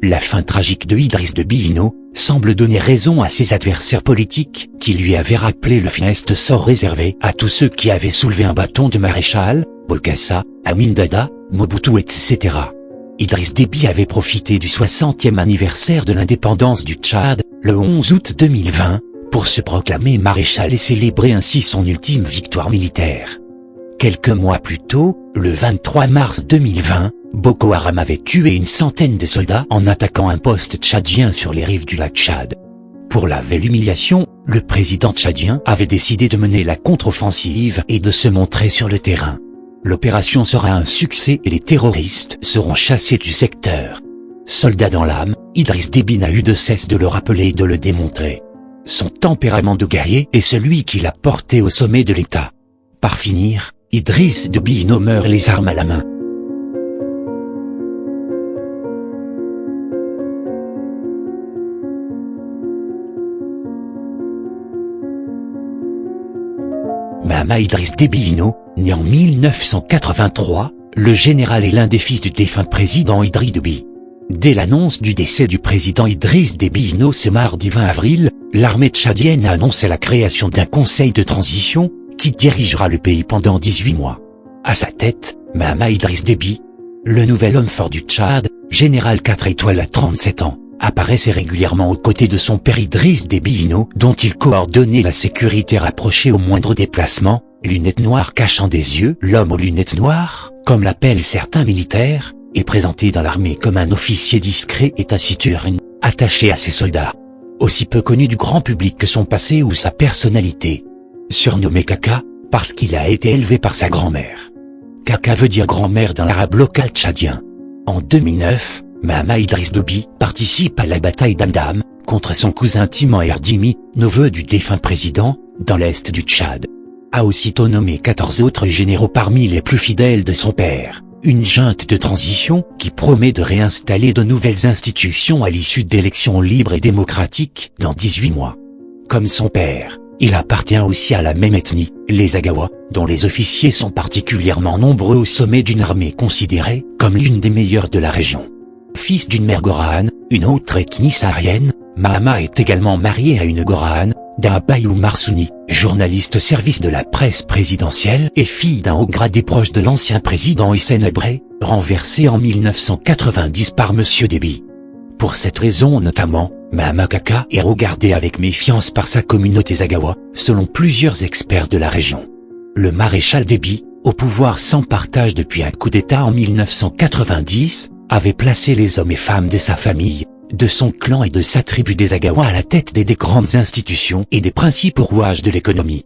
la fin tragique de Idriss Déby Itno semble donner raison à ses adversaires politiques qui lui avaient rappelé le funeste sort réservé à tous ceux qui avaient soulevé un bâton de maréchal, Bokassa, Amin Dada, Mobutu etc. Idriss Déby avait profité du 60e anniversaire de l'indépendance du Tchad, le 11 août 2020, pour se proclamer maréchal et célébrer ainsi son ultime victoire militaire. Quelques mois plus tôt, le 23 mars 2020, Boko Haram avait tué une centaine de soldats en attaquant un poste tchadien sur les rives du lac Tchad. Pour laver l'humiliation, le président tchadien avait décidé de mener la contre-offensive et de se montrer sur le terrain. L'opération sera un succès et les terroristes seront chassés du secteur. Soldat dans l'âme, Idriss Déby n'a eu de cesse de le rappeler et de le démontrer. Son tempérament de guerrier est celui qui l'a porté au sommet de l'État. Par finir, Idriss Déby Itno meurt les armes à la main. Mahamat Idriss Déby Itno, né en 1983, le général est l'un des fils du défunt président Idriss Déby. Dès l'annonce du décès du président Idriss Déby Itno ce mardi 20 avril, l'armée tchadienne a annoncé la création d'un conseil de transition, qui dirigera le pays pendant 18 mois. À sa tête, Mahamat Idriss Déby, le nouvel homme fort du Tchad, général 4 étoiles à 37 ans, apparaissait régulièrement aux côtés de son père Idriss Déby Itno, dont il coordonnait la sécurité rapprochée au moindre déplacement, lunettes noires cachant des yeux. L'homme aux lunettes noires, comme l'appellent certains militaires, est présenté dans l'armée comme un officier discret et taciturne, attaché à ses soldats. Aussi peu connu du grand public que son passé ou sa personnalité. Surnommé Kaka, parce qu'il a été élevé par sa grand-mère. Kaka veut dire grand-mère dans l'arabe local tchadien. En 2009, Mahamat Idriss Déby participe à la bataille d'Amdam, contre son cousin Timan Erdimi, neveu du défunt président, dans l'est du Tchad. A aussitôt nommé 14 autres généraux parmi les plus fidèles de son père, une junte de transition qui promet de réinstaller de nouvelles institutions à l'issue d'élections libres et démocratiques dans 18 mois. Comme son père, il appartient aussi à la même ethnie, les Agawa, dont les officiers sont particulièrement nombreux au sommet d'une armée considérée comme l'une des meilleures de la région. Fils d'une mère Gorane, une autre ethnie saharienne, Mahamat est également marié à une Gorane, Dahabayou Marsouni, journaliste au service de la presse présidentielle et fille d'un haut gradé proche de l'ancien président Hissène Habré, renversé en 1990 par M. Déby. Pour cette raison notamment, Mahamat Kaka est regardé avec méfiance par sa communauté Zagawa, selon plusieurs experts de la région. Le maréchal Déby, au pouvoir sans partage depuis un coup d'État en 1990, avait placé les hommes et femmes de sa famille, de son clan et de sa tribu des Agawa à la tête des grandes institutions et des principaux rouages de l'économie.